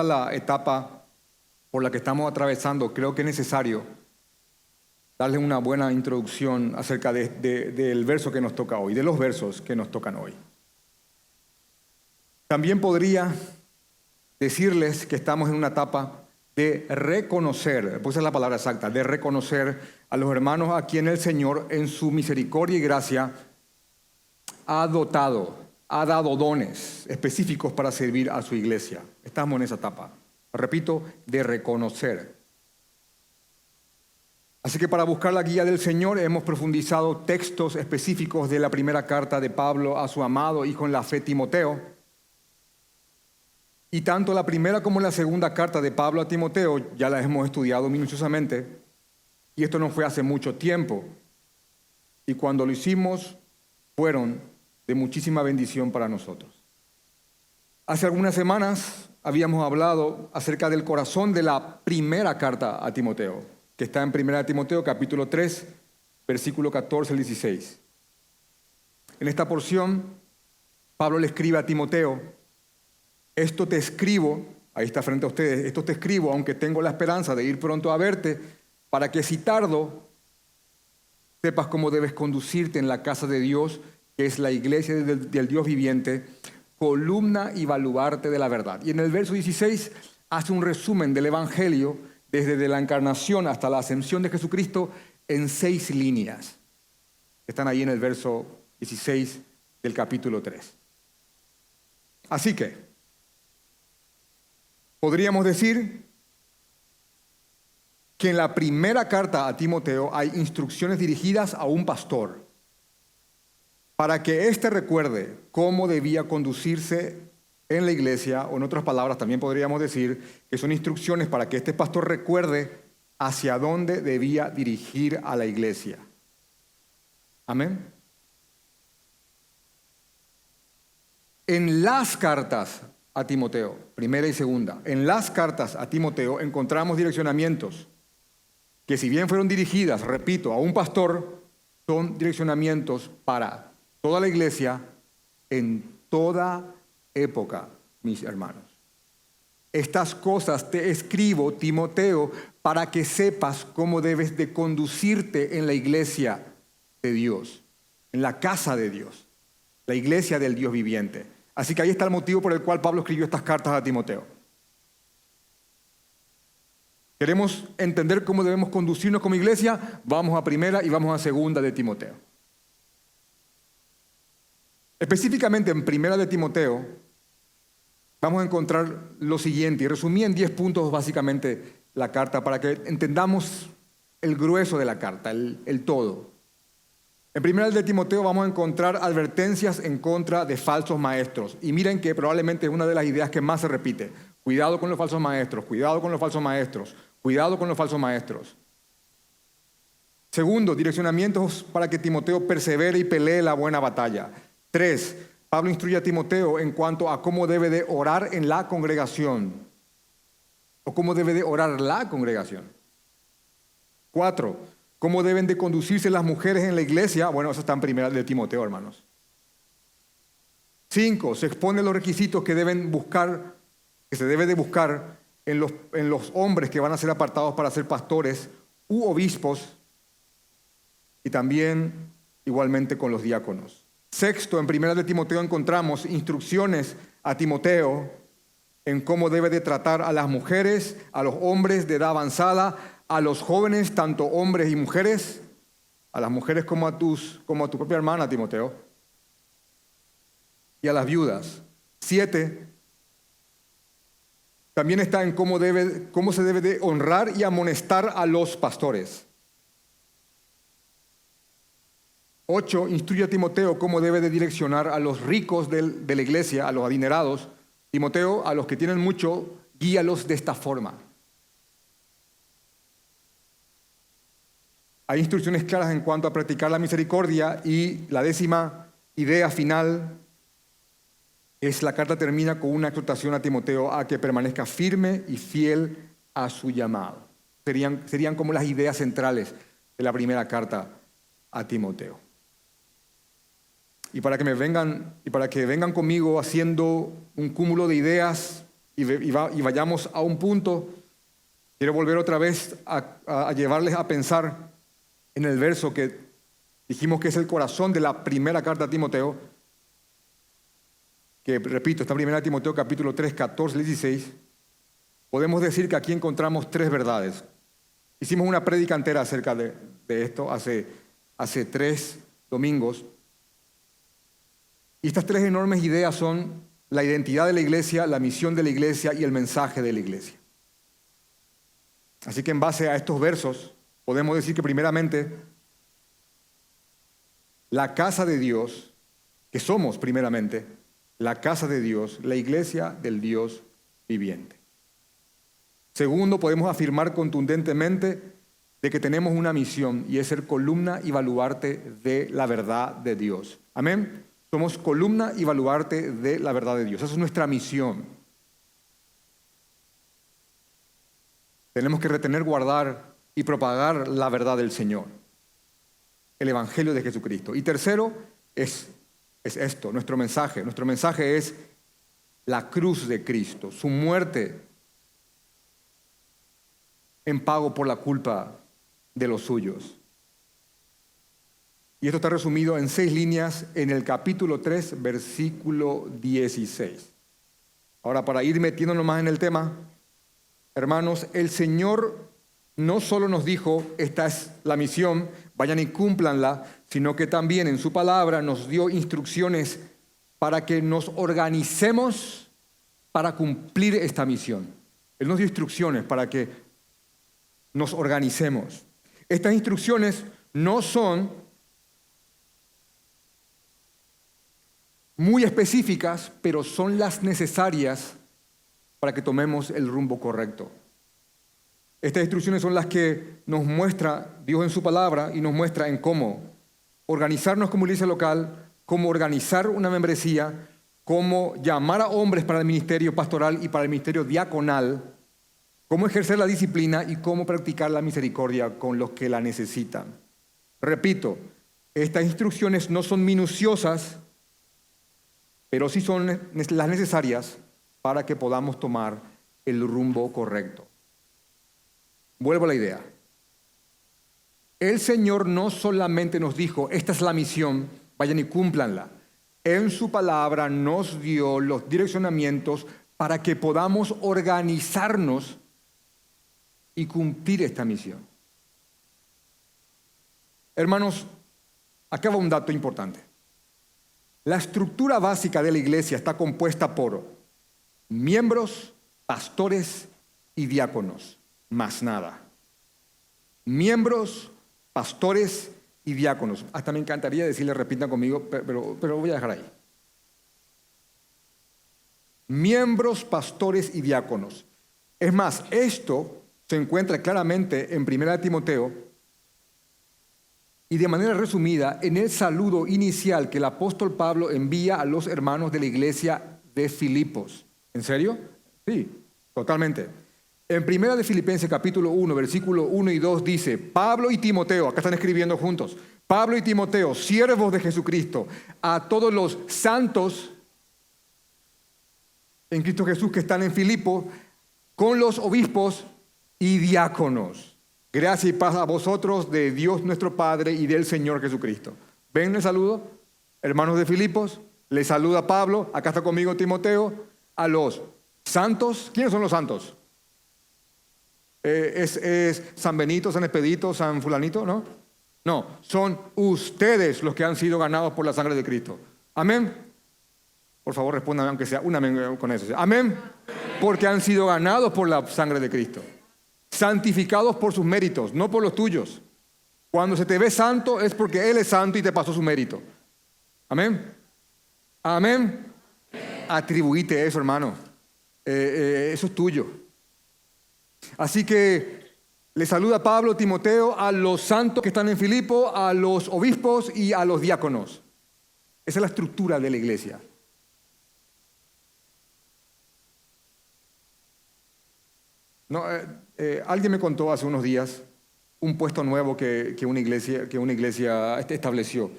dada la etapa por la que estamos atravesando, creo que es necesario darle una buena introducción acerca del verso que nos toca hoy, de los versos que nos tocan hoy. También podría decirles que estamos en una etapa de reconocer, pues esa es la palabra exacta, de reconocer a los hermanos a quien el Señor en su misericordia y gracia ha dado dones específicos para servir a su iglesia. Estamos en esa etapa, repito, de reconocer. Así que para buscar la guía del Señor hemos profundizado textos específicos de la primera carta de Pablo a su amado hijo en la fe Timoteo. Y tanto la primera como la segunda carta de Pablo a Timoteo ya las hemos estudiado minuciosamente. Y esto no fue hace mucho tiempo. Y cuando lo hicimos, fueron de muchísima bendición para nosotros. Hace algunas semanas habíamos hablado acerca del corazón de la primera carta a Timoteo, que está en 1 Timoteo capítulo 3, versículo 14 al 16. En esta porción, Pablo le escribe a Timoteo: esto te escribo, ahí está frente a ustedes, esto te escribo, aunque tengo la esperanza de ir pronto a verte, para que si tardo, sepas cómo debes conducirte en la casa de Dios, que es la iglesia del Dios viviente, columna y baluarte de la verdad. Y en el verso 16 hace un resumen del Evangelio desde la encarnación hasta la ascensión de Jesucristo en 6 líneas. Están ahí en el verso 16 del capítulo 3. Así que, podríamos decir que en la primera carta a Timoteo hay instrucciones dirigidas a un pastor para que éste recuerde cómo debía conducirse en la iglesia, o en otras palabras también podríamos decir que son instrucciones para que este pastor recuerde hacia dónde debía dirigir a la iglesia. Amén. En las cartas a Timoteo, primera y segunda, en las cartas a Timoteo encontramos direccionamientos que, si bien fueron dirigidas, repito, a un pastor, son direccionamientos para toda la iglesia en toda época, mis hermanos. Estas cosas te escribo, Timoteo, para que sepas cómo debes de conducirte en la iglesia de Dios, en la casa de Dios, la iglesia del Dios viviente. Así que ahí está el motivo por el cual Pablo escribió estas cartas a Timoteo. ¿Queremos entender cómo debemos conducirnos como iglesia? Vamos a primera y vamos a segunda de Timoteo. Específicamente en primera de Timoteo vamos a encontrar lo siguiente, y resumí en 10 puntos básicamente la carta para que entendamos el grueso de la carta, el todo. En primera de Timoteo vamos a encontrar advertencias en contra de falsos maestros. Y miren que probablemente es una de las ideas que más se repite. Cuidado con los falsos maestros, cuidado con los falsos maestros, cuidado con los falsos maestros. Segundo, direccionamientos para que Timoteo persevere y pelee la buena batalla. 3, Pablo instruye a Timoteo en cuanto a cómo debe de orar en la congregación, o cómo debe de orar la congregación. 4, cómo deben de conducirse las mujeres en la iglesia. Bueno, eso está en primera de Timoteo, hermanos. 5, se exponen los requisitos que se debe de buscar en los hombres que van a ser apartados para ser pastores u obispos, y también igualmente con los diáconos. 6, en primera de Timoteo encontramos instrucciones a Timoteo en cómo debe de tratar a las mujeres, a los hombres de edad avanzada, a los jóvenes, tanto hombres y mujeres, a las mujeres como a tu propia hermana, Timoteo, y a las viudas. 7, también está en cómo se debe de honrar y amonestar a los pastores. 8, instruye a Timoteo cómo debe de direccionar a los ricos de la iglesia, a los adinerados. Timoteo, a los que tienen mucho, guíalos de esta forma. Hay instrucciones claras en cuanto a practicar la misericordia, y la 10ª idea final es: la carta termina con una exhortación a Timoteo a que permanezca firme y fiel a su llamado. Serían como las ideas centrales de la primera carta a Timoteo. Y para que vengan conmigo haciendo un cúmulo de ideas y vayamos a un punto, quiero volver otra vez a llevarles a pensar en el verso que dijimos que es el corazón de la primera carta a Timoteo, que repito, está en 1 Timoteo capítulo 3, 14, 16. Podemos decir que aquí encontramos tres verdades. Hicimos una prédica entera acerca de esto hace 3 domingos. Y estas tres enormes ideas son la identidad de la iglesia, la misión de la iglesia y el mensaje de la iglesia. Así que en base a estos versos podemos decir que primeramente la casa de Dios, que somos primeramente la casa de Dios, la iglesia del Dios viviente. Segundo, podemos afirmar contundentemente de que tenemos una misión y es ser columna y baluarte de la verdad de Dios. Amén. Somos columna y baluarte de la verdad de Dios. Esa es nuestra misión. Tenemos que retener, guardar y propagar la verdad del Señor, el Evangelio de Jesucristo. Y tercero es esto, nuestro mensaje. Nuestro mensaje es la cruz de Cristo, su muerte en pago por la culpa de los suyos. Y esto está resumido en 6 líneas en el capítulo 3, versículo 16. Ahora, para ir metiéndonos más en el tema, hermanos, el Señor no solo nos dijo, esta es la misión, vayan y cúmplanla, sino que también en su palabra nos dio instrucciones para que nos organicemos para cumplir esta misión. Él nos dio instrucciones para que nos organicemos. Estas instrucciones no son muy específicas, pero son las necesarias para que tomemos el rumbo correcto. Estas instrucciones son las que nos muestra Dios en su palabra y nos muestra en cómo organizarnos como iglesia local, cómo organizar una membresía, cómo llamar a hombres para el ministerio pastoral y para el ministerio diaconal, cómo ejercer la disciplina y cómo practicar la misericordia con los que la necesitan. Repito, estas instrucciones no son minuciosas, pero sí son las necesarias para que podamos tomar el rumbo correcto. Vuelvo a la idea. El Señor no solamente nos dijo, esta es la misión, vayan y cúmplanla. En su palabra nos dio los direccionamientos para que podamos organizarnos y cumplir esta misión. Hermanos, acá va un dato importante. La estructura básica de la iglesia está compuesta por miembros, pastores y diáconos, más nada. Miembros, pastores y diáconos. Hasta me encantaría decirle, repitan conmigo, pero voy a dejar ahí. Miembros, pastores y diáconos. Es más, esto se encuentra claramente en 1 Timoteo y de manera resumida en el saludo inicial que el apóstol Pablo envía a los hermanos de la iglesia de Filipos. ¿En serio? Sí, totalmente. En 1 de Filipenses capítulo 1, versículo 1 y 2 dice, Pablo y Timoteo, acá están escribiendo juntos, Pablo y Timoteo, siervos de Jesucristo, a todos los santos en Cristo Jesús que están en Filipo, con los obispos y diáconos. Gracia y paz a vosotros de Dios nuestro Padre y del Señor Jesucristo. ¿Ven el saludo? Hermanos de Filipos, les saluda Pablo, acá está conmigo Timoteo, a los santos. ¿Quiénes son los santos? ¿Es San Benito, San Expedito, San Fulanito? ¿No? No, son ustedes los que han sido ganados por la sangre de Cristo. ¿Amén? Por favor, respondan aunque sea un amén con eso. ¿Amén? Porque han sido ganados por la sangre de Cristo. Santificados por sus méritos, no por los tuyos. Cuando se te ve santo es porque Él es santo y te pasó su mérito. ¿Amén? ¿Amén? Atribuíte eso, hermano. Eso es tuyo. Así que le saluda Pablo, Timoteo, a los santos que están en Filipo, a los obispos y a los diáconos. Esa es la estructura de la iglesia. No, alguien me contó hace unos días un puesto nuevo que una iglesia estableció.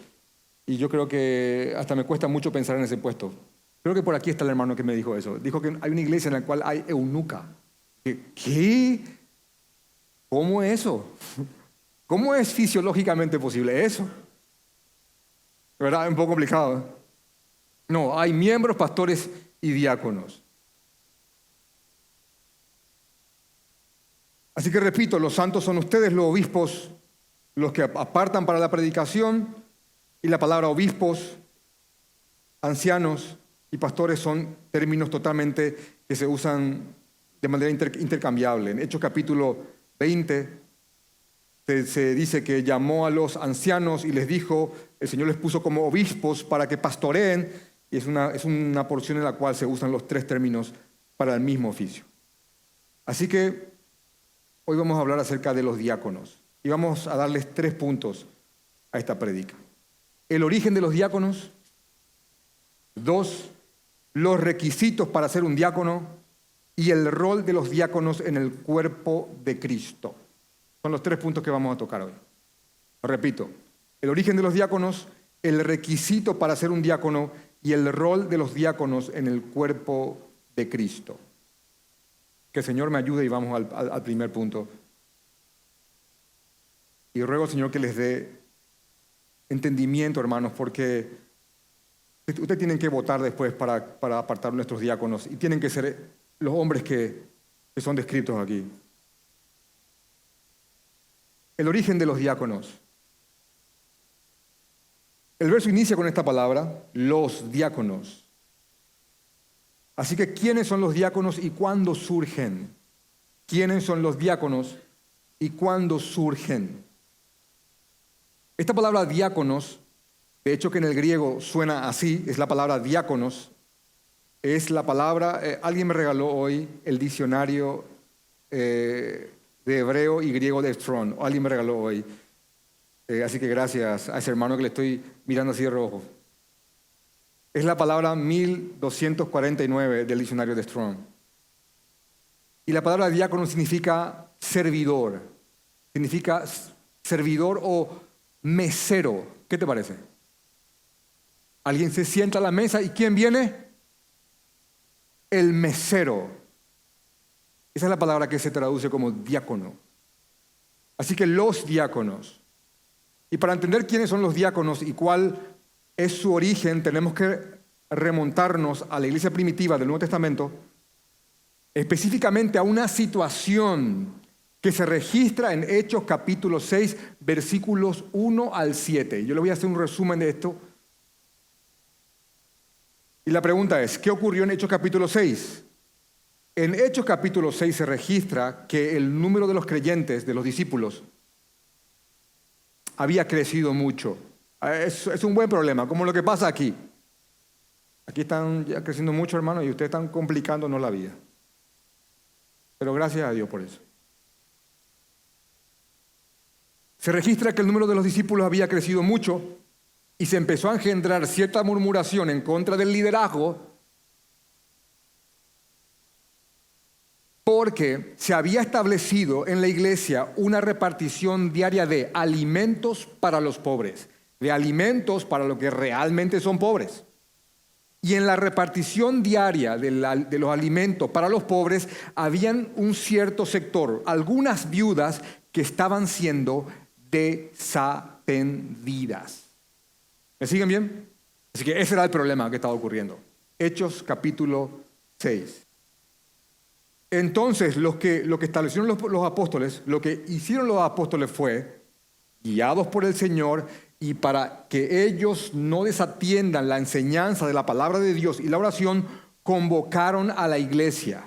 Y yo creo que hasta me cuesta mucho pensar en ese puesto. Creo que por aquí está el hermano que me dijo eso. Dijo que hay una iglesia en la cual hay eunuca. ¿Qué? ¿Cómo es eso? ¿Cómo es fisiológicamente posible eso? ¿Verdad? Es un poco complicado. No, hay miembros, pastores y diáconos. Así que repito, los santos son ustedes, los obispos, los que apartan para la predicación, y la palabra obispos, ancianos y pastores son términos totalmente que se usan de manera intercambiable. En Hechos capítulo 20 se dice que llamó a los ancianos y les dijo, el Señor les puso como obispos para que pastoreen, y es una porción en la cual se usan los tres términos para el mismo oficio. Así que hoy vamos a hablar acerca de los diáconos y vamos a darles 3 puntos a esta prédica. El origen de los diáconos. 2, los requisitos para ser un diácono. Y el rol de los diáconos en el cuerpo de Cristo. Son los 3 puntos que vamos a tocar hoy. Lo repito, el origen de los diáconos, el requisito para ser un diácono y el rol de los diáconos en el cuerpo de Cristo. Que el Señor me ayude y vamos al primer punto. Y ruego al Señor que les dé entendimiento, hermanos, porque ustedes tienen que votar después para apartar nuestros diáconos y tienen que ser los hombres que son descritos aquí. El origen de los diáconos. El verso inicia con esta palabra, los diáconos. Así que, ¿quiénes son los diáconos y cuándo surgen? ¿Quiénes son los diáconos y cuándo surgen? Esta palabra diáconos, de hecho que en el griego suena así, es la palabra diáconos, es la palabra, alguien me regaló hoy el diccionario de hebreo y griego de Strong, alguien me regaló hoy, así que gracias a ese hermano que le estoy mirando así de rojo. Es la palabra 1249 del diccionario de Strong. Y la palabra diácono significa servidor o mesero. ¿Qué te parece? Alguien se sienta a la mesa y ¿quién viene? El mesero. Esa es la palabra que se traduce como diácono. Así que los diáconos. Y para entender quiénes son los diáconos y cuál es su origen, tenemos que remontarnos a la iglesia primitiva del Nuevo Testamento, específicamente a una situación que se registra en Hechos capítulo 6, versículos 1 al 7. Yo le voy a hacer un resumen de esto. Y la pregunta es, ¿qué ocurrió en Hechos capítulo 6? En Hechos capítulo 6 se registra que el número de los creyentes, de los discípulos, había crecido mucho. Es un buen problema, como lo que pasa aquí. Aquí están ya creciendo mucho, hermano, y ustedes están complicándonos la vida. Pero gracias a Dios por eso. Se registra que el número de los discípulos había crecido mucho y se empezó a engendrar cierta murmuración en contra del liderazgo porque se había establecido en la iglesia una repartición diaria de alimentos para los pobres, de alimentos para los que realmente son pobres. Y en la repartición diaria de los alimentos para los pobres, habían un cierto sector, algunas viudas que estaban siendo desatendidas. ¿Me siguen bien? Así que ese era el problema que estaba ocurriendo. Hechos capítulo 6. Entonces, lo que establecieron los apóstoles, lo que hicieron los apóstoles fue, guiados por el Señor, y para que ellos no desatiendan la enseñanza de la palabra de Dios y la oración, convocaron a la iglesia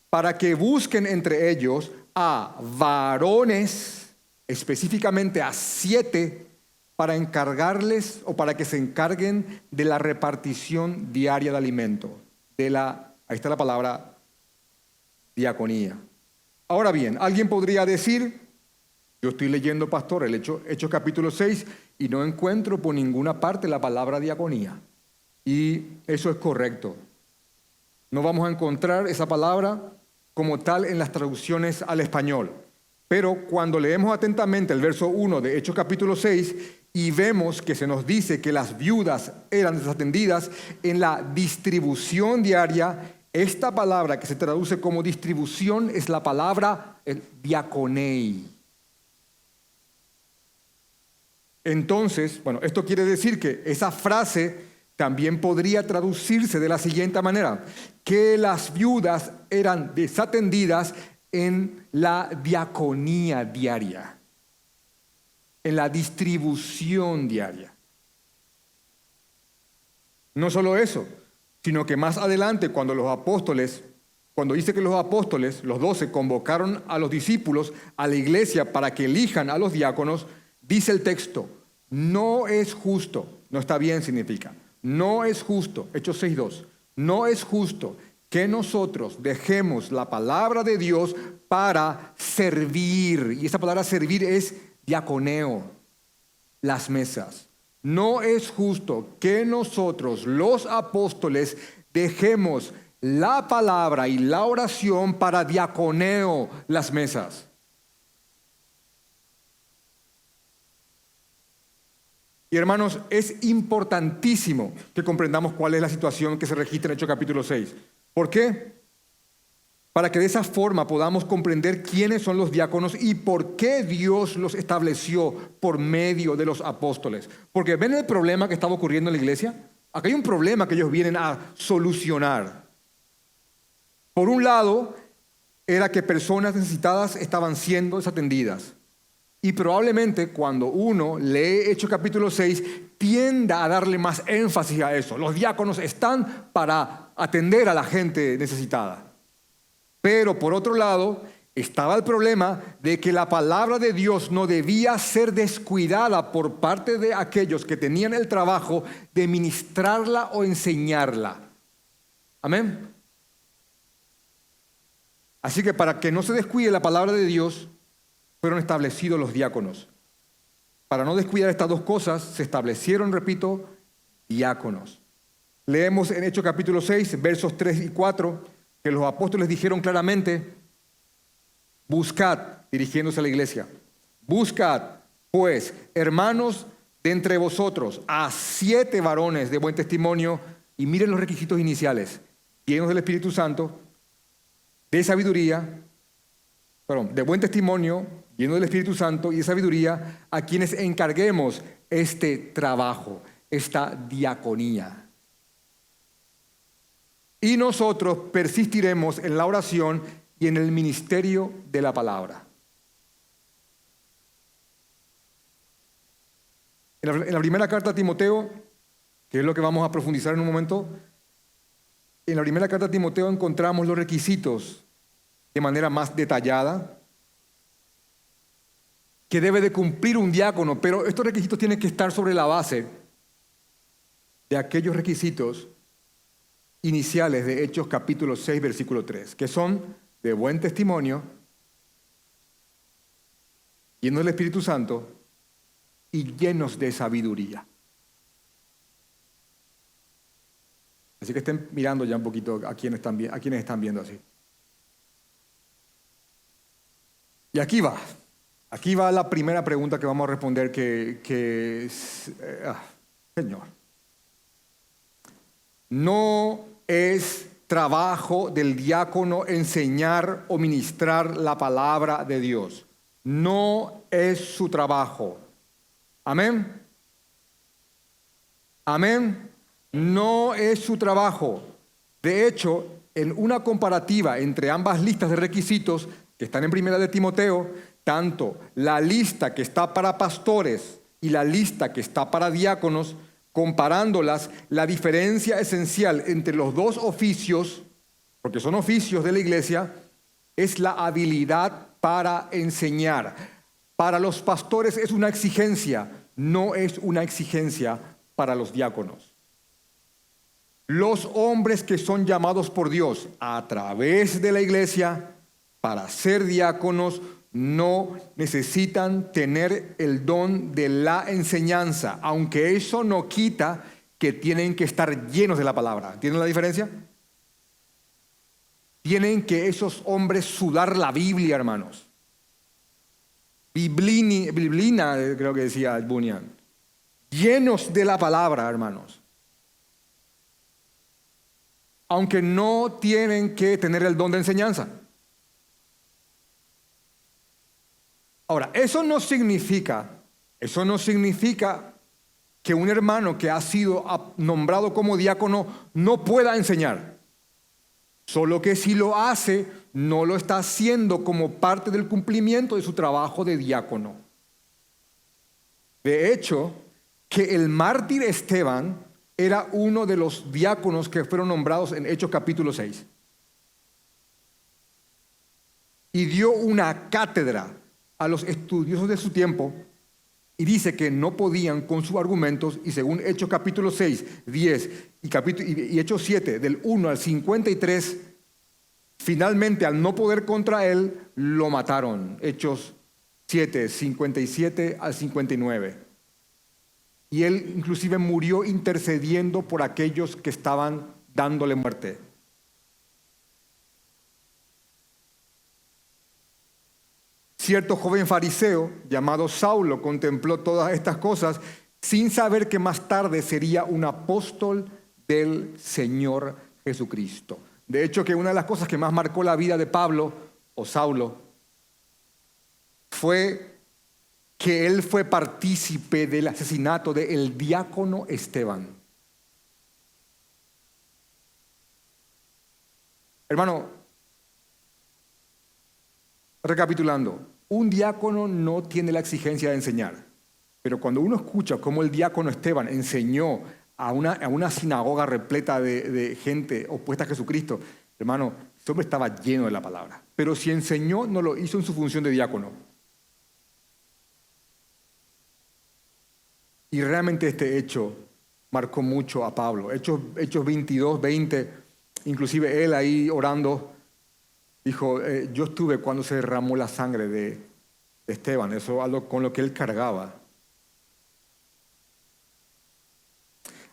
para que busquen entre ellos a varones, específicamente a 7, para encargarles o para que se encarguen de la repartición diaria de alimento. Ahí está la palabra diaconía. Ahora bien, alguien podría decir, yo estoy leyendo, pastor, el Hechos capítulo 6 y no encuentro por ninguna parte la palabra diaconía. Y eso es correcto. No vamos a encontrar esa palabra como tal en las traducciones al español. Pero cuando leemos atentamente el verso 1 de Hechos capítulo 6 y vemos que se nos dice que las viudas eran desatendidas en la distribución diaria. Esta palabra que se traduce como distribución es la palabra diaconei. Entonces, esto quiere decir que esa frase también podría traducirse de la siguiente manera: que las viudas eran desatendidas en la diaconía diaria, en la distribución diaria. No solo eso, sino que más adelante cuando dice que los apóstoles, los 12, convocaron a los discípulos a la iglesia para que elijan a los diáconos, dice el texto, no es justo, no está bien significa, no es justo, Hechos 6:2, no es justo que nosotros dejemos la palabra de Dios para servir, y esa palabra servir es diaconeo, las mesas. No es justo que nosotros, los apóstoles, dejemos la palabra y la oración para diaconeo, las mesas. Y hermanos, es importantísimo que comprendamos cuál es la situación que se registra en Hechos capítulo 6. ¿Por qué? Para que de esa forma podamos comprender quiénes son los diáconos y por qué Dios los estableció por medio de los apóstoles. Porque ¿ven el problema que estaba ocurriendo en la iglesia? Acá hay un problema que ellos vienen a solucionar. Por un lado, era que personas necesitadas estaban siendo desatendidas. Y probablemente cuando uno lee Hechos capítulo 6, tienda a darle más énfasis a eso. Los diáconos están para atender a la gente necesitada. Pero por otro lado, estaba el problema de que la palabra de Dios no debía ser descuidada por parte de aquellos que tenían el trabajo de ministrarla o enseñarla. Amén. Así que para que no se descuide la palabra de Dios, fueron establecidos los diáconos. Para no descuidar estas dos cosas, se establecieron, repito, diáconos. Leemos en Hechos capítulo 6, versos 3 y 4, que los apóstoles dijeron claramente, buscad, dirigiéndose a la iglesia, buscad, pues, hermanos de entre vosotros, a 7 varones de buen testimonio, y miren los requisitos iniciales, llenos del Espíritu Santo, de sabiduría, de buen testimonio, lleno del Espíritu Santo y de sabiduría, a quienes encarguemos este trabajo, esta diaconía. Y nosotros persistiremos en la oración y en el ministerio de la palabra. En la primera carta a Timoteo, que es lo que vamos a profundizar en un momento, en la primera carta a Timoteo encontramos los requisitos de manera más detallada que debe de cumplir un diácono, pero estos requisitos tienen que estar sobre la base de aquellos requisitos iniciales de Hechos capítulo 6, versículo 3, que son de buen testimonio, llenos del Espíritu Santo y llenos de sabiduría. Así que estén mirando ya un poquito a quienes están viendo así. Y aquí va la primera pregunta que vamos a responder Señor, no es trabajo del diácono enseñar o ministrar la palabra de Dios. No es su trabajo. Amén. Amén. No es su trabajo. De hecho, en una comparativa entre ambas listas de requisitos que están en primera de Timoteo, tanto la lista que está para pastores y la lista que está para diáconos, comparándolas, la diferencia esencial entre los dos oficios, porque son oficios de la iglesia, es la habilidad para enseñar. Para los pastores es una exigencia, no es una exigencia para los diáconos. Los hombres que son llamados por Dios a través de la iglesia para ser diáconos no necesitan tener el don de la enseñanza, aunque eso no quita que tienen que estar llenos de la palabra. ¿Entienden la diferencia? Tienen que esos hombres sudar la Biblia, hermanos. Biblina, creo que decía Bunyan. llenos de la palabra, hermanos. Aunque no tienen que tener el don de enseñanza. Ahora, eso no significa que un hermano que ha sido nombrado como diácono no pueda enseñar. Solo que si lo hace, no lo está haciendo como parte del cumplimiento de su trabajo de diácono. De hecho, que el mártir Esteban era uno de los diáconos que fueron nombrados en Hechos capítulo 6. Y dio una cátedra a los estudiosos de su tiempo y dice que no podían con sus argumentos, y según Hechos capítulo 6, 10 y Hechos 7, del 1 al 53, finalmente al no poder contra él, lo mataron. Hechos 7, 57 al 59. Y él inclusive murió intercediendo por aquellos que estaban dándole muerte. Cierto joven fariseo llamado Saulo contempló todas estas cosas sin saber que más tarde sería un apóstol del Señor Jesucristo. De hecho, que una de las cosas que más marcó la vida de Pablo o Saulo fue que él fue partícipe del asesinato del diácono Esteban. Hermano, recapitulando, un diácono no tiene la exigencia de enseñar, pero cuando uno escucha cómo el diácono Esteban enseñó a una sinagoga repleta de gente opuesta a Jesucristo, hermano, ese hombre estaba lleno de la palabra. Pero si enseñó, no lo hizo en su función de diácono. Y realmente este hecho marcó mucho a Pablo. Hechos 22, 20, inclusive él ahí orando, dijo, yo estuve cuando se derramó la sangre de Esteban, eso algo con lo que él cargaba.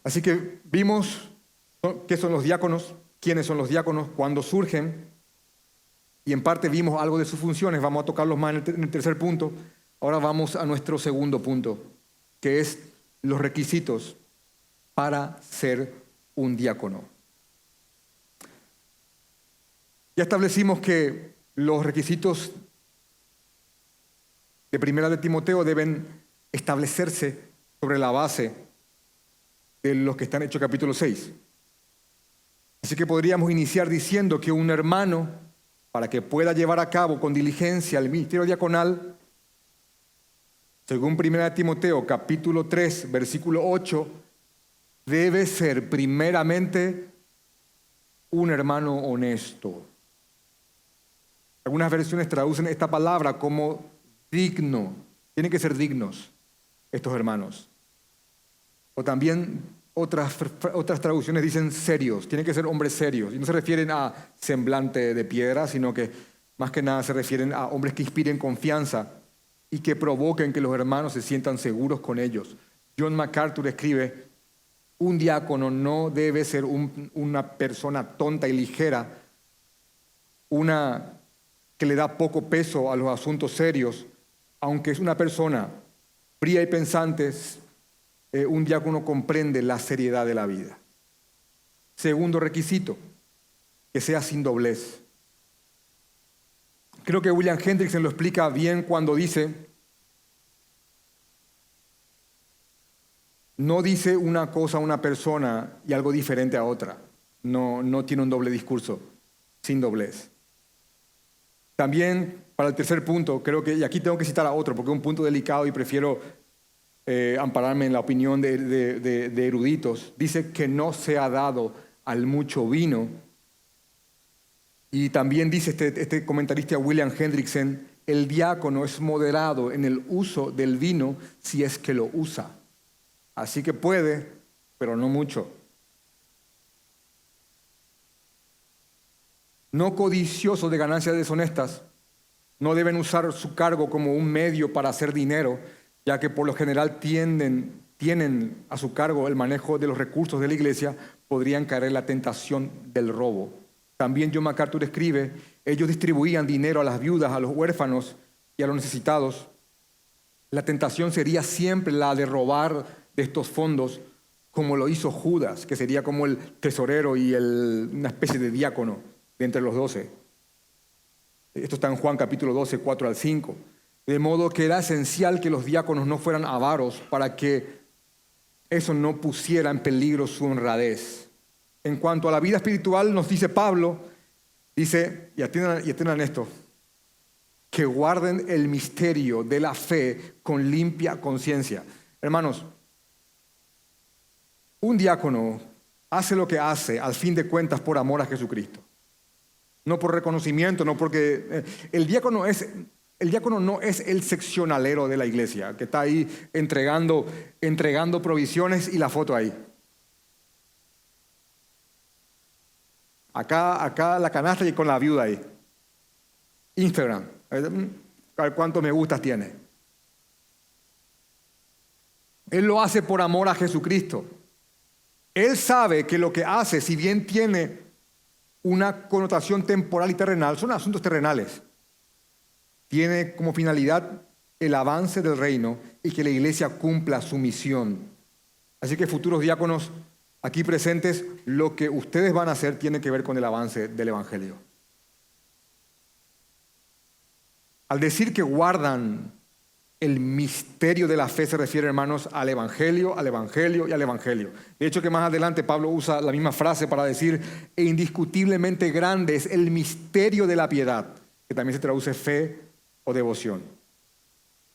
Así que vimos qué son los diáconos, quiénes son los diáconos, cuándo surgen, y en parte vimos algo de sus funciones. Vamos a tocarlos más en el tercer punto. Ahora vamos a nuestro segundo punto, que es los requisitos para ser un diácono. Ya establecimos que los requisitos de Primera de Timoteo deben establecerse sobre la base de los que están en Hechos capítulo 6. Así que podríamos iniciar diciendo que un hermano, para que pueda llevar a cabo con diligencia el ministerio diaconal, según 1 Timoteo capítulo 3, versículo 8, debe ser primeramente un hermano honesto. Algunas versiones traducen esta palabra como digno. Tienen que ser dignos estos hermanos. O también otras traducciones dicen serios. Tienen que ser hombres serios. Y no se refieren a semblante de piedra, sino que más que nada se refieren a hombres que inspiren confianza y que provoquen que los hermanos se sientan seguros con ellos. John MacArthur escribe, un diácono no debe ser una persona tonta y ligera, una que le da poco peso a los asuntos serios, aunque es una persona fría y pensante, un diácono comprende la seriedad de la vida. Segundo requisito, que sea sin doblez. Creo que William Hendriksen lo explica bien cuando dice, no dice una cosa a una persona y algo diferente a otra. No tiene un doble discurso, sin doblez. También, para el tercer punto, creo que, y aquí tengo que citar a otro, porque es un punto delicado y prefiero ampararme en la opinión de eruditos, dice que no se ha dado al mucho vino. Y también dice este comentarista William Hendriksen, el diácono es moderado en el uso del vino si es que lo usa. Así que puede, pero no mucho. No codiciosos de ganancias deshonestas, no deben usar su cargo como un medio para hacer dinero, ya que por lo general tienen a su cargo el manejo de los recursos de la iglesia, podrían caer en la tentación del robo. También John MacArthur escribe, ellos distribuían dinero a las viudas, a los huérfanos y a los necesitados. La tentación sería siempre la de robar de estos fondos como lo hizo Judas, que sería como el tesorero y una especie de diácono de entre los 12. Esto está en Juan capítulo 12, 4 al 5. De modo que era esencial que los diáconos no fueran avaros para que eso no pusiera en peligro su honradez. En cuanto a la vida espiritual, nos dice Pablo, dice, y atiendan esto, que guarden el misterio de la fe con limpia conciencia. Hermanos, un diácono hace lo que hace al fin de cuentas por amor a Jesucristo. No por reconocimiento, no porque... El diácono no es el seccionalero de la iglesia, que está ahí entregando provisiones y la foto ahí. Acá la canasta y con la viuda ahí. Instagram. A ver cuántos me gustas tiene. Él lo hace por amor a Jesucristo. Él sabe que lo que hace, si bien tiene una connotación temporal y terrenal, son asuntos terrenales. Tiene como finalidad el avance del reino y que la iglesia cumpla su misión. Así que futuros diáconos aquí presentes, lo que ustedes van a hacer tiene que ver con el avance del evangelio. Al decir que guardan el misterio de la fe se refiere, hermanos, al evangelio y al evangelio. De hecho, que más adelante Pablo usa la misma frase para decir e indiscutiblemente grande es el misterio de la piedad, que también se traduce fe o devoción.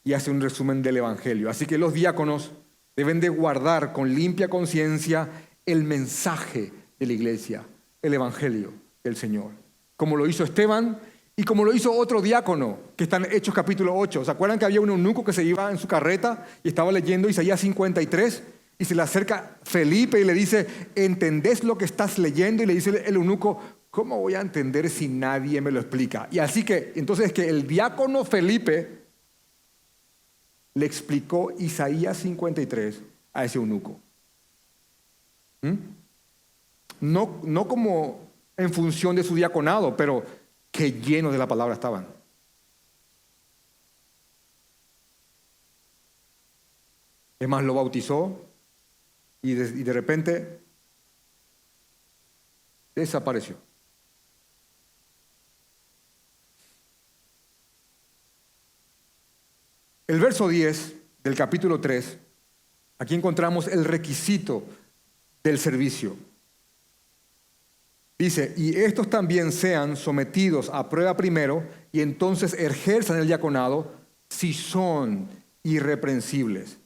Y hace un resumen del evangelio. Así que los diáconos deben de guardar con limpia conciencia el mensaje de la iglesia, el evangelio del Señor. Como lo hizo Esteban y como lo hizo otro diácono, que está en Hechos capítulo 8. ¿Se acuerdan que había un eunuco que se iba en su carreta y estaba leyendo Isaías 53? Y se le acerca Felipe y le dice, ¿entendés lo que estás leyendo? Y le dice el eunuco, ¿cómo voy a entender si nadie me lo explica? Y así que, entonces que el diácono Felipe le explicó Isaías 53 a ese eunuco. No como en función de su diaconado, pero que llenos de la palabra estaban. Es más, lo bautizó y de repente desapareció. El verso 10 del capítulo 3, aquí encontramos el requisito del servicio. Dice, y estos también sean sometidos a prueba primero y entonces ejerzan el diaconado si son irreprensibles.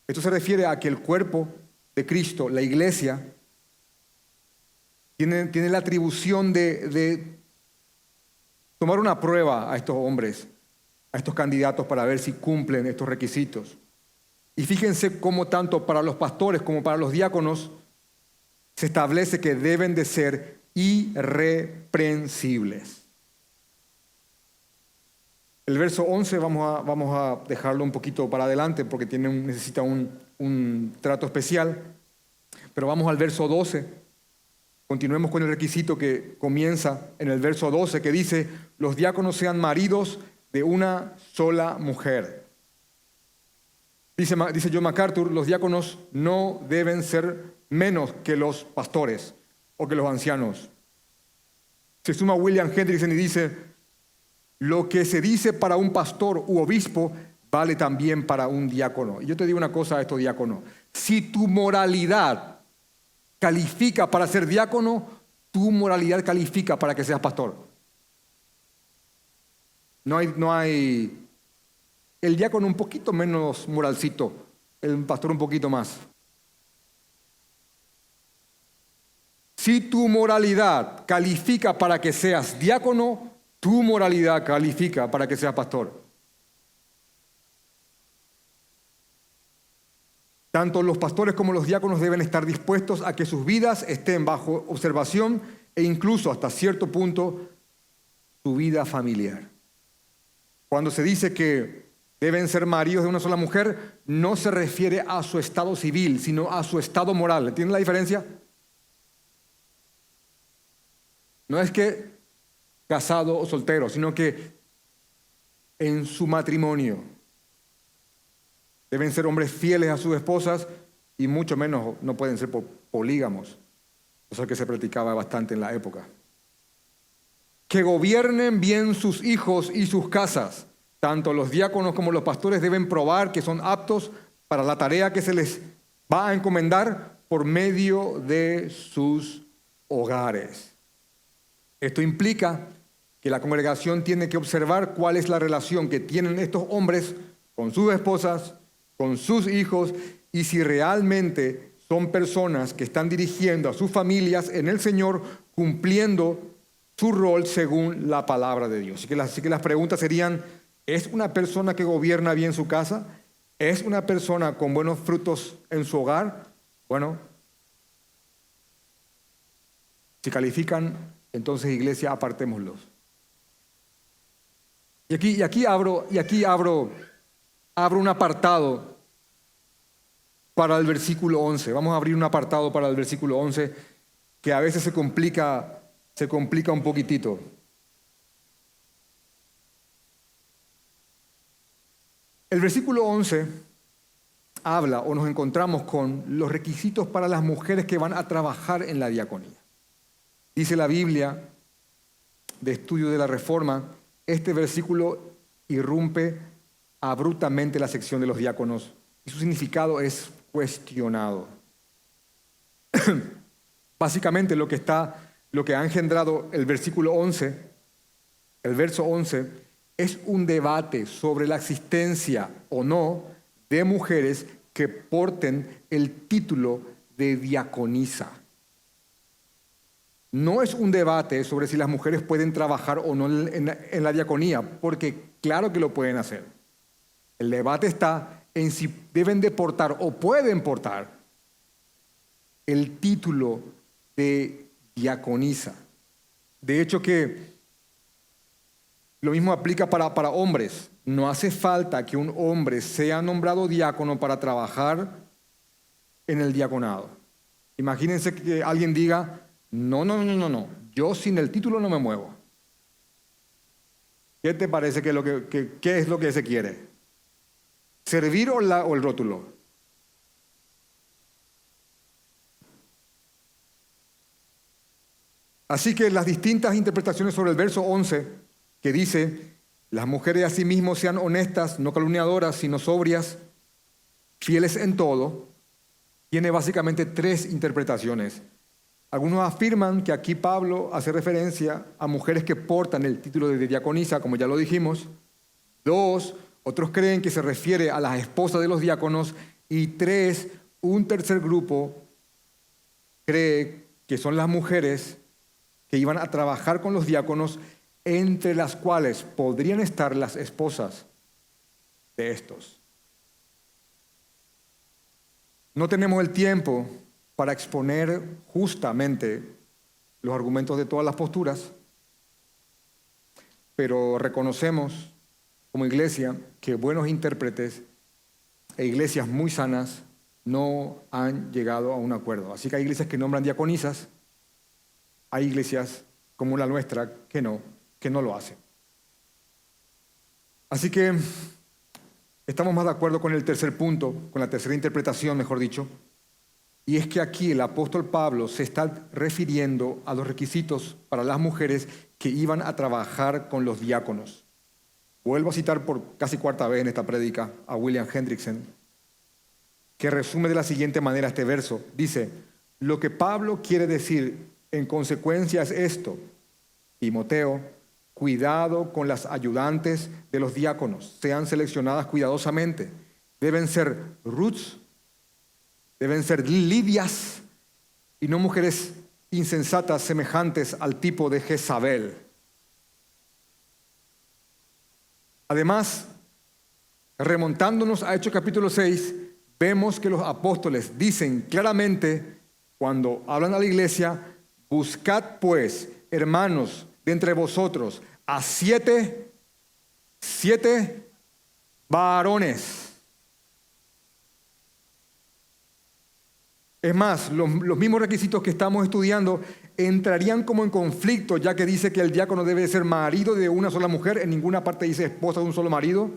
Esto se refiere a que el cuerpo de Cristo, la iglesia, tiene la atribución de tomar una prueba a estos hombres, a estos candidatos para ver si cumplen estos requisitos. Y fíjense cómo tanto para los pastores como para los diáconos se establece que deben de ser irreprensibles. El verso 11 vamos a dejarlo un poquito para adelante porque necesita un trato especial. Pero vamos al verso 12. Continuemos con el requisito que comienza en el verso 12 que dice, los diáconos sean maridos de una sola mujer. Dice John MacArthur, los diáconos no deben ser menos que los pastores o que los ancianos. Se suma William Hendrickson y dice, lo que se dice para un pastor u obispo vale también para un diácono. Y yo te digo una cosa a estos diáconos, si tu moralidad califica para ser diácono, tu moralidad califica para que seas pastor. No hay el diácono un poquito menos moralcito, el pastor un poquito más. Si tu moralidad califica para que seas diácono, tu moralidad califica para que seas pastor. Tanto los pastores como los diáconos deben estar dispuestos a que sus vidas estén bajo observación e incluso hasta cierto punto su vida familiar. Cuando se dice que deben ser maridos de una sola mujer, no se refiere a su estado civil, sino a su estado moral. ¿Entienden la diferencia? No es que casado o soltero, sino que en su matrimonio deben ser hombres fieles a sus esposas y mucho menos no pueden ser polígamos, cosa que se practicaba bastante en la época. Que gobiernen bien sus hijos y sus casas. Tanto los diáconos como los pastores deben probar que son aptos para la tarea que se les va a encomendar por medio de sus hogares. Esto implica que la congregación tiene que observar cuál es la relación que tienen estos hombres con sus esposas, con sus hijos, y si realmente son personas que están dirigiendo a sus familias en el Señor, cumpliendo su rol según la palabra de Dios. Así que las preguntas serían: ¿es una persona que gobierna bien su casa? ¿Es una persona con buenos frutos en su hogar? Bueno, si califican, entonces, iglesia, apartémoslos. Y aquí abro un apartado para el versículo 11. Vamos a abrir un apartado para el versículo 11 que a veces se complica un poquitito. El versículo 11 habla, o nos encontramos con los requisitos para las mujeres que van a trabajar en la diaconía. Dice la Biblia de Estudio de la Reforma, este versículo irrumpe abruptamente la sección de los diáconos y su significado es cuestionado. Básicamente lo que ha engendrado el versículo 11, el verso 11, es un debate sobre la existencia o no de mujeres que porten el título de diaconisa. No es un debate sobre si las mujeres pueden trabajar o no en la diaconía, porque claro que lo pueden hacer. El debate está en si deben de portar o pueden portar el título de diaconisa. De hecho que lo mismo aplica para hombres. No hace falta que un hombre sea nombrado diácono para trabajar en el diaconado. Imagínense que alguien diga: no, yo sin el título no me muevo. ¿Qué te parece qué es lo que se quiere? ¿Servir o el rótulo? Así que las distintas interpretaciones sobre el verso 11, que dice: las mujeres asimismo sean honestas, no calumniadoras, sino sobrias, fieles en todo, tiene básicamente tres interpretaciones. Algunos afirman que aquí Pablo hace referencia a mujeres que portan el título de diaconisa, como ya lo dijimos. 2, otros creen que se refiere a las esposas de los diáconos. Y 3, un tercer grupo cree que son las mujeres que iban a trabajar con los diáconos, entre las cuales podrían estar las esposas de estos. No tenemos el tiempo para exponer justamente los argumentos de todas las posturas, pero reconocemos como iglesia que buenos intérpretes e iglesias muy sanas no han llegado a un acuerdo. Así que hay iglesias que nombran diaconisas, hay iglesias como la nuestra que no lo hacen. Así que estamos más de acuerdo con el tercer punto, con la tercera interpretación, mejor dicho, y es que aquí el apóstol Pablo se está refiriendo a los requisitos para las mujeres que iban a trabajar con los diáconos. Vuelvo a citar por casi cuarta vez en esta prédica a William Hendrickson, que resume de la siguiente manera este verso. Dice: lo que Pablo quiere decir en consecuencia es esto: Timoteo, cuidado con las ayudantes de los diáconos, sean seleccionadas cuidadosamente. Deben ser Ruths, deben ser Lidias, y no mujeres insensatas semejantes al tipo de Jezabel. Además, remontándonos a Hechos capítulo 6, vemos que los apóstoles dicen claramente, cuando hablan a la iglesia: buscad pues, hermanos, de entre vosotros a siete varones. Es más, los mismos requisitos que estamos estudiando entrarían como en conflicto, ya que dice que el diácono debe ser marido de una sola mujer. En ninguna parte dice esposa de un solo marido.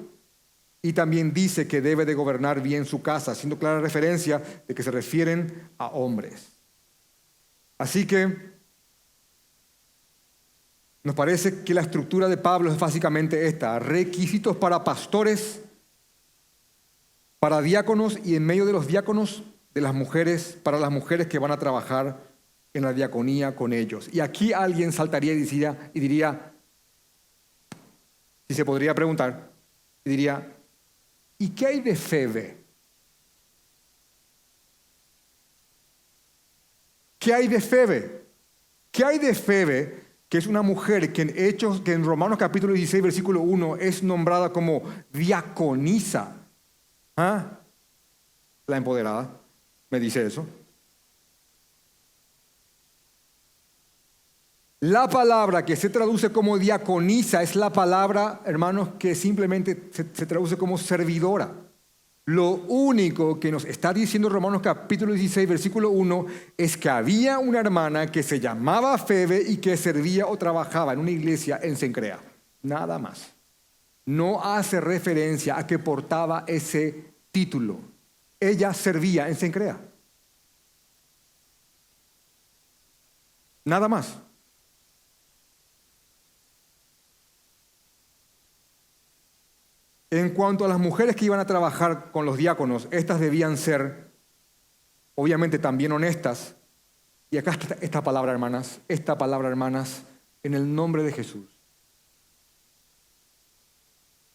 Y también dice que debe de gobernar bien su casa, haciendo clara referencia de que se refieren a hombres. Así que nos parece que la estructura de Pablo es básicamente esta: requisitos para pastores, para diáconos y en medio de los diáconos, de las mujeres, para las mujeres que van a trabajar en la diaconía con ellos. Y aquí alguien saltaría y diría, si se podría preguntar, y diría, ¿y qué hay de Febe? ¿Qué hay de Febe? ¿Qué hay de Febe, que es una mujer que en Romanos capítulo 16, versículo 1, es nombrada como diaconisa? ¿Ah? La empoderada me dice eso. La palabra que se traduce como diaconisa es la palabra, hermanos, que simplemente se traduce como servidora. Lo único que nos está diciendo Romanos capítulo 16, versículo 1, es que había una hermana que se llamaba Febe y que servía o trabajaba en una iglesia en Cencrea. Nada más. No hace referencia a que portaba ese título. Ella servía en Cencrea. Nada más. En cuanto a las mujeres que iban a trabajar con los diáconos, estas debían ser, obviamente, también honestas. Y acá está esta palabra, hermanas, en el nombre de Jesús.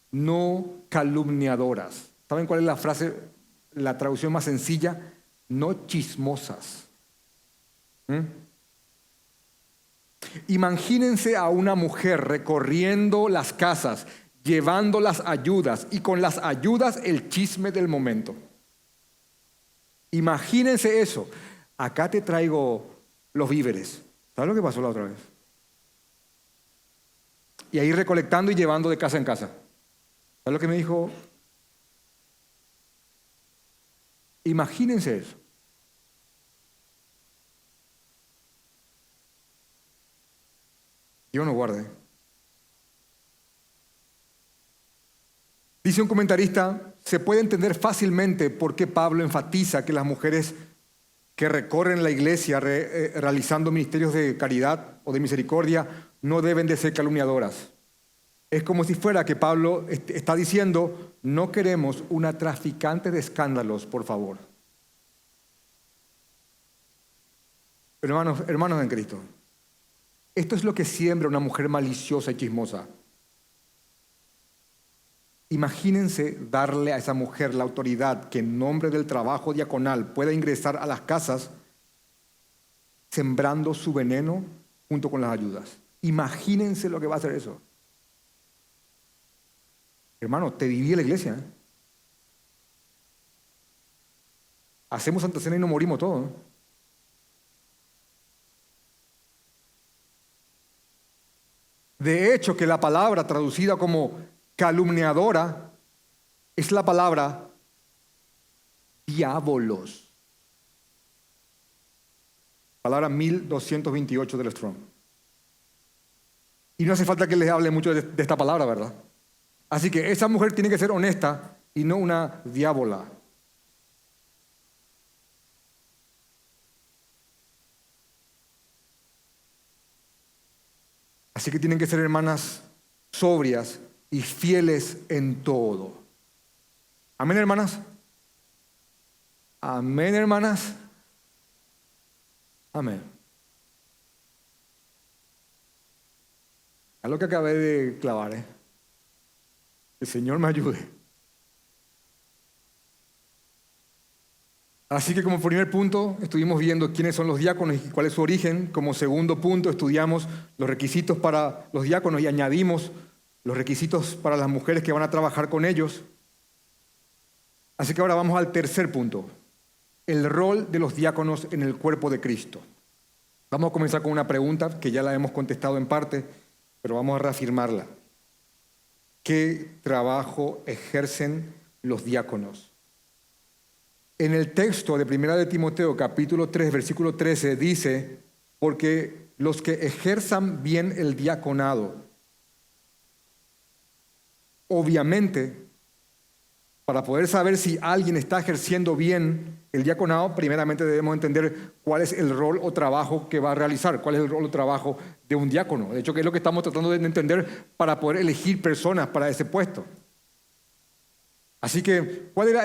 No calumniadoras. ¿Saben cuál es la frase, la traducción más sencilla? No chismosas. Imagínense a una mujer recorriendo las casas, llevando las ayudas y con las ayudas el chisme del momento. Imagínense eso. Acá te traigo los víveres. ¿Sabes lo que pasó la otra vez? Y ahí recolectando y llevando de casa en casa. ¿Sabes lo que me dijo? Imagínense eso. Dios nos guarde. Dice un comentarista, se puede entender fácilmente por qué Pablo enfatiza que las mujeres que recorren la iglesia realizando ministerios de caridad o de misericordia no deben de ser calumniadoras. Es como si fuera que Pablo está diciendo, no queremos una traficante de escándalos, por favor. Hermanos en Cristo, esto es lo que siembra una mujer maliciosa y chismosa. Imagínense darle a esa mujer la autoridad que en nombre del trabajo diaconal pueda ingresar a las casas sembrando su veneno junto con las ayudas. Imagínense lo que va a hacer eso. Hermano, te divide la iglesia. Hacemos Santa Cena y nos morimos todos. De hecho, que la palabra traducida como calumniadora es la palabra diabolos. Palabra 1228 del Strong. Y no hace falta que les hable mucho de esta palabra, ¿verdad? Así que esa mujer tiene que ser honesta y no una diábola. Así que tienen que ser hermanas sobrias y fieles en todo. Amén, hermanas. Amén, hermanas. Amén. Es lo que acabé de clavar, ¿eh? El Señor me ayude. Así que como primer punto estuvimos viendo quiénes son los diáconos y cuál es su origen. Como segundo punto estudiamos los requisitos para los diáconos y añadimos los requisitos para las mujeres que van a trabajar con ellos. Así que ahora vamos al tercer punto, el rol de los diáconos en el cuerpo de Cristo. Vamos a comenzar con una pregunta que ya la hemos contestado en parte, pero vamos a reafirmarla. ¿Qué trabajo ejercen los diáconos? En el texto de 1 de Timoteo, capítulo 3, versículo 13, dice, porque los que ejerzan bien el diaconado, obviamente Para poder saber si alguien está ejerciendo bien el diaconado, primeramente debemos entender cuál es el rol o trabajo que va a realizar, cuál es el rol o trabajo de un diácono. De hecho, que es lo que estamos tratando de entender para poder elegir personas para ese puesto. Así que, ¿cuál era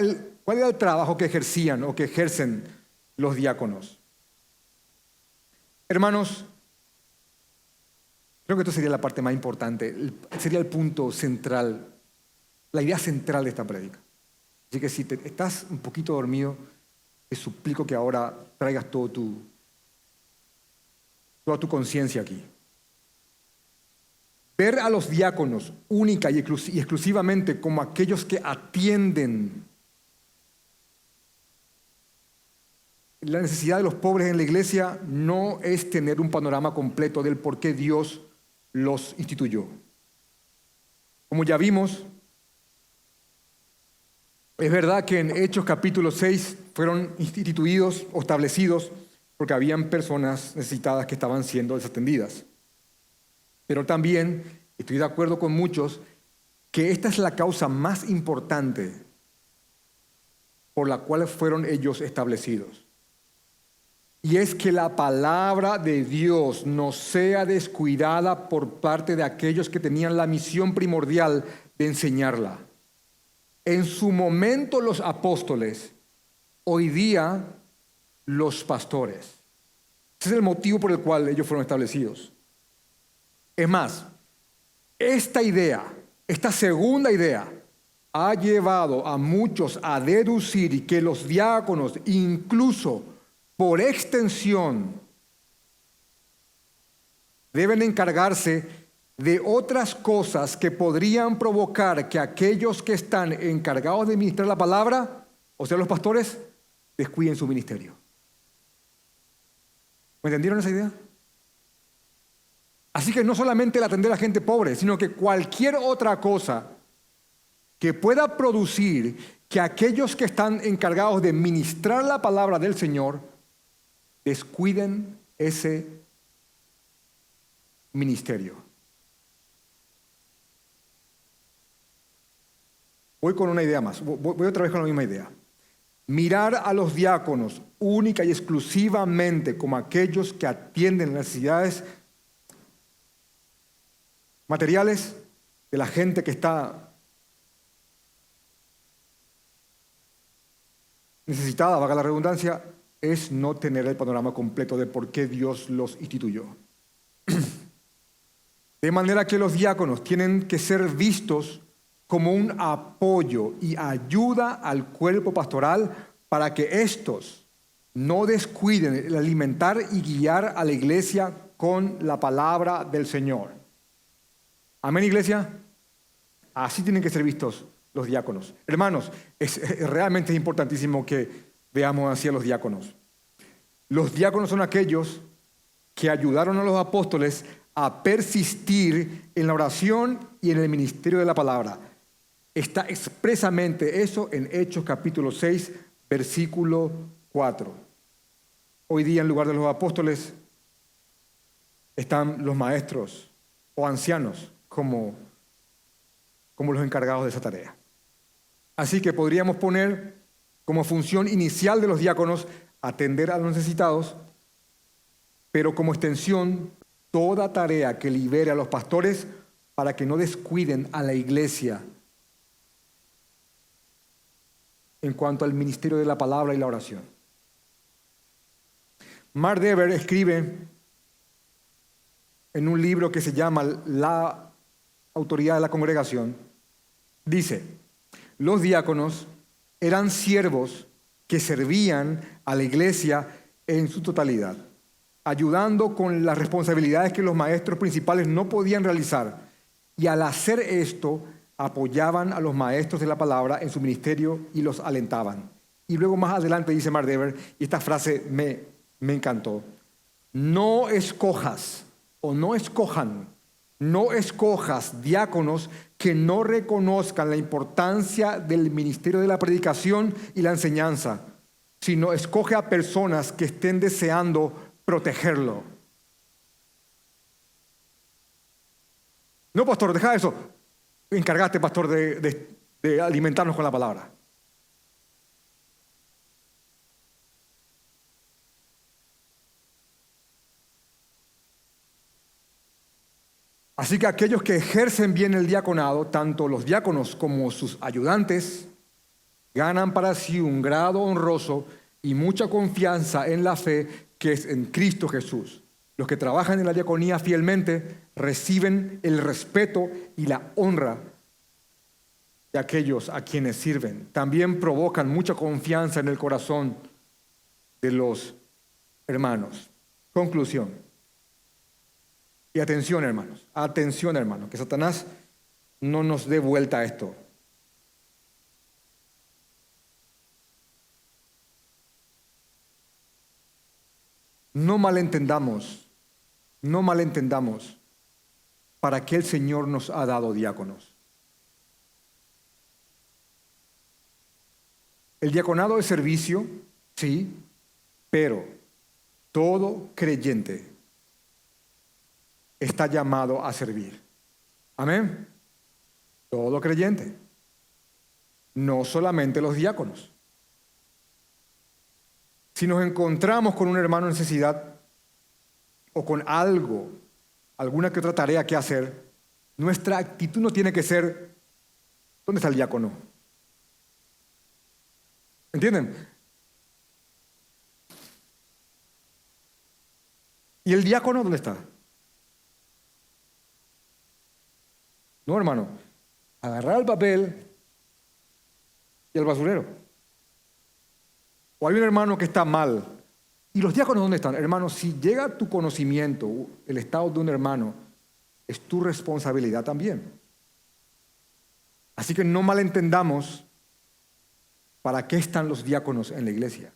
el trabajo que ejercían o que ejercen los diáconos? Hermanos, creo que esto sería la parte más importante, sería el punto central, la idea central de esta prédica. Así que si estás un poquito dormido, te suplico que ahora traigas toda tu conciencia aquí. Ver a los diáconos única y exclusivamente como aquellos que atienden la necesidad de los pobres en la iglesia no es tener un panorama completo del por qué Dios los instituyó. Como ya vimos, es verdad que en Hechos capítulo 6 fueron instituidos o establecidos porque habían personas necesitadas que estaban siendo desatendidas. Pero también estoy de acuerdo con muchos que esta es la causa más importante por la cual fueron ellos establecidos. Y es que la palabra de Dios no sea descuidada por parte de aquellos que tenían la misión primordial de enseñarla. En su momento los apóstoles, hoy día los pastores. Ese es el motivo por el cual ellos fueron establecidos. Es más, esta segunda idea, ha llevado a muchos a deducir que los diáconos, incluso por extensión, deben encargarse de otras cosas que podrían provocar que aquellos que están encargados de ministrar la palabra, o sea, los pastores, descuiden su ministerio. ¿Me entendieron esa idea? Así que no solamente el atender a gente pobre, sino que cualquier otra cosa que pueda producir que aquellos que están encargados de ministrar la palabra del Señor descuiden ese ministerio. Voy con una idea más, voy otra vez con la misma idea. Mirar a los diáconos única y exclusivamente como aquellos que atienden las necesidades materiales de la gente que está necesitada, valga la redundancia, es no tener el panorama completo de por qué Dios los instituyó. De manera que los diáconos tienen que ser vistos como un apoyo y ayuda al cuerpo pastoral para que éstos no descuiden el alimentar y guiar a la iglesia con la palabra del Señor. Amén, iglesia. Así tienen que ser vistos los diáconos. Hermanos, realmente es importantísimo que veamos así a los diáconos. Los diáconos son aquellos que ayudaron a los apóstoles a persistir en la oración y en el ministerio de la palabra. Está expresamente eso en Hechos capítulo 6, versículo 4. Hoy día en lugar de los apóstoles están los maestros o ancianos como los encargados de esa tarea. Así que podríamos poner como función inicial de los diáconos atender a los necesitados, pero como extensión toda tarea que libere a los pastores para que no descuiden a la iglesia en cuanto al ministerio de la palabra y la oración. Mark Dever escribe en un libro que se llama La autoridad de la congregación, dice: los diáconos eran siervos que servían a la iglesia en su totalidad, ayudando con las responsabilidades que los maestros principales no podían realizar, y al hacer esto apoyaban a los maestros de la palabra en su ministerio y los alentaban. Y luego más adelante dice Mark Dever, y esta frase me encantó: no escojas diáconos que no reconozcan la importancia del ministerio de la predicación y la enseñanza, sino escoge a personas que estén deseando protegerlo. No, pastor, deja eso. Encargaste, pastor, de de alimentarnos con la palabra. Así que aquellos que ejercen bien el diaconado, tanto los diáconos como sus ayudantes, ganan para sí un grado honroso y mucha confianza en la fe que es en Cristo Jesús. Los que trabajan en la diaconía fielmente reciben el respeto y la honra de aquellos a quienes sirven. También provocan mucha confianza en el corazón de los hermanos. Conclusión. Y atención, hermanos, que Satanás no nos dé vuelta a esto. No malentendamos para qué el Señor nos ha dado diáconos. El diaconado es servicio, sí, pero todo creyente está llamado a servir. Amén. Todo creyente. No solamente los diáconos. Si nos encontramos con un hermano en necesidad o con alguna que otra tarea que hacer, nuestra actitud no tiene que ser, ¿dónde está el diácono? ¿Entienden? ¿Y el diácono dónde está? No, hermano, agarrar el papel y el basurero. O hay un hermano que está mal. ¿Y los diáconos dónde están? Hermano, si llega a tu conocimiento el estado de un hermano, es tu responsabilidad también. Así que no malentendamos para qué están los diáconos en la iglesia.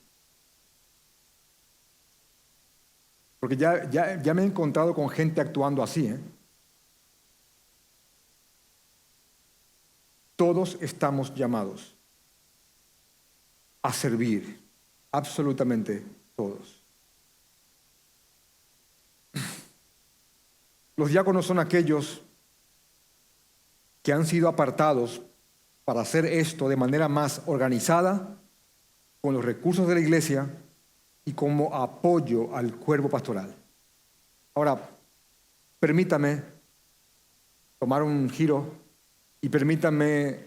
Porque ya me he encontrado con gente actuando así, ¿eh? Todos estamos llamados a servir, absolutamente todos. Los diáconos son aquellos que han sido apartados para hacer esto de manera más organizada, con los recursos de la iglesia y como apoyo al cuerpo pastoral. Ahora, permítame tomar un giro y permítanme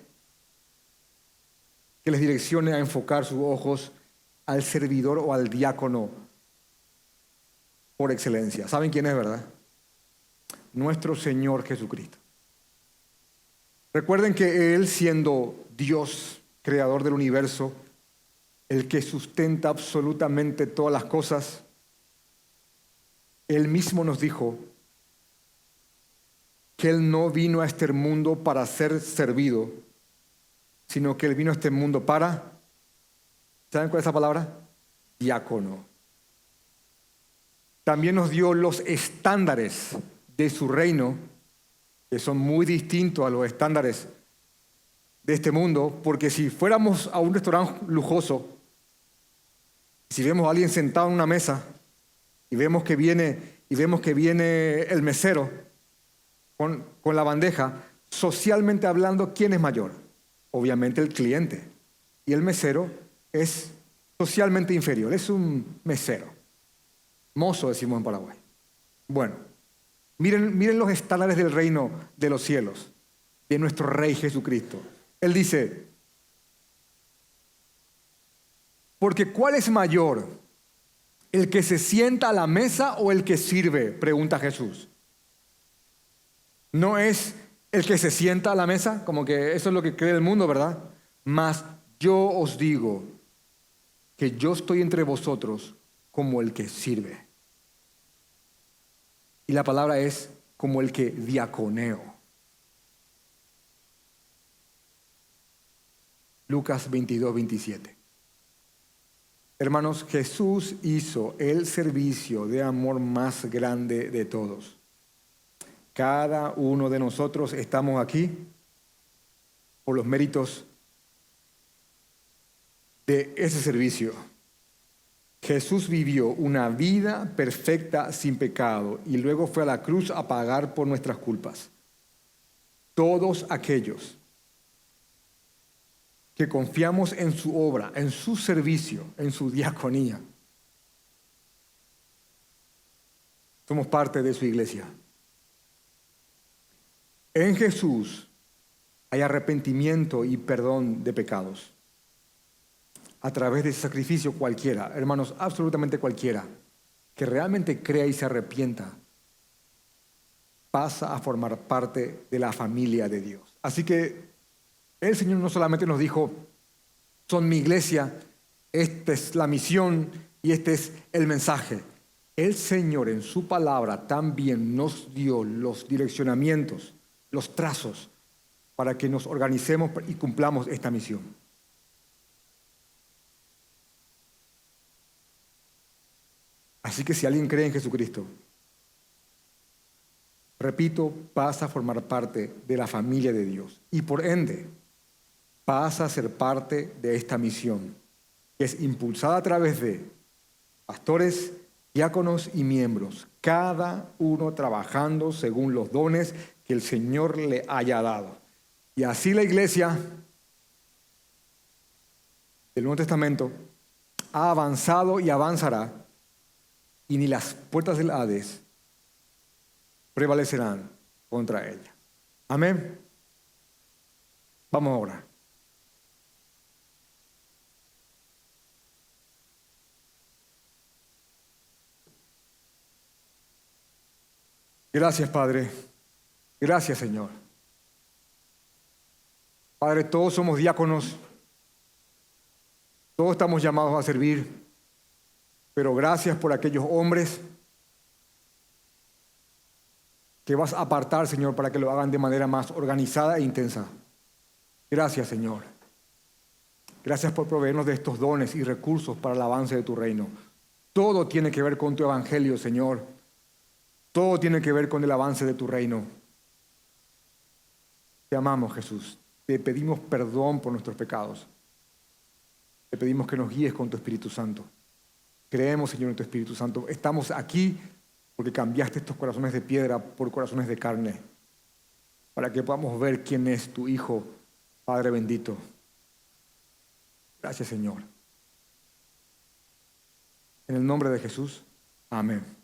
que les direccione a enfocar sus ojos al servidor o al diácono por excelencia. ¿Saben quién es, verdad? Nuestro Señor Jesucristo. Recuerden que Él, siendo Dios, creador del universo, el que sustenta absolutamente todas las cosas, Él mismo nos dijo que Él no vino a este mundo para ser servido, sino que Él vino a este mundo para, ¿saben cuál es esa palabra? Diácono. También nos dio los estándares de su reino, que son muy distintos a los estándares de este mundo, porque si fuéramos a un restaurante lujoso, si vemos a alguien sentado en una mesa y vemos que viene el mesero con la bandeja, socialmente hablando, ¿quién es mayor? Obviamente el cliente. Y el mesero es socialmente inferior, es un mesero. Mozo, decimos en Paraguay. Bueno, miren los estándares del reino de los cielos, de nuestro Rey Jesucristo. Él dice, porque ¿cuál es mayor? ¿El que se sienta a la mesa o el que sirve? Pregunta Jesús. No es el que se sienta a la mesa, como que eso es lo que cree el mundo, ¿verdad? Mas yo os digo que yo estoy entre vosotros como el que sirve. Y la palabra es como el que diaconeo. Lucas 22, 27. Hermanos, Jesús hizo el servicio de amor más grande de todos. Cada uno de nosotros estamos aquí por los méritos de ese servicio. Jesús vivió una vida perfecta sin pecado y luego fue a la cruz a pagar por nuestras culpas. Todos aquellos que confiamos en su obra, en su servicio, en su diaconía. Somos parte de su iglesia. En Jesús hay arrepentimiento y perdón de pecados. A través de ese sacrificio cualquiera, hermanos, absolutamente cualquiera, que realmente crea y se arrepienta, pasa a formar parte de la familia de Dios. Así que el Señor no solamente nos dijo, son mi iglesia, esta es la misión y este es el mensaje. El Señor en su palabra también nos dio los direccionamientos, los trazos, para que nos organicemos y cumplamos esta misión. Así que si alguien cree en Jesucristo, repito, pasa a formar parte de la familia de Dios y por ende pasa a ser parte de esta misión, que es impulsada a través de pastores, diáconos y miembros, cada uno trabajando según los dones que el Señor le haya dado. Y así la iglesia del Nuevo Testamento ha avanzado y avanzará, y ni las puertas del Hades prevalecerán contra ella. Amén. Vamos a orar. Gracias, Padre. Gracias, Señor. Padre, todos somos diáconos. Todos estamos llamados a servir. Pero gracias por aquellos hombres que vas a apartar, Señor, para que lo hagan de manera más organizada e intensa. Gracias, Señor. Gracias por proveernos de estos dones y recursos para el avance de tu reino. Todo tiene que ver con tu evangelio, Señor. Todo tiene que ver con el avance de tu reino. Te amamos, Jesús. Te pedimos perdón por nuestros pecados. Te pedimos que nos guíes con tu Espíritu Santo. Creemos, Señor, en tu Espíritu Santo. Estamos aquí porque cambiaste estos corazones de piedra por corazones de carne, para que podamos ver quién es tu Hijo, Padre bendito. Gracias, Señor. En el nombre de Jesús, amén.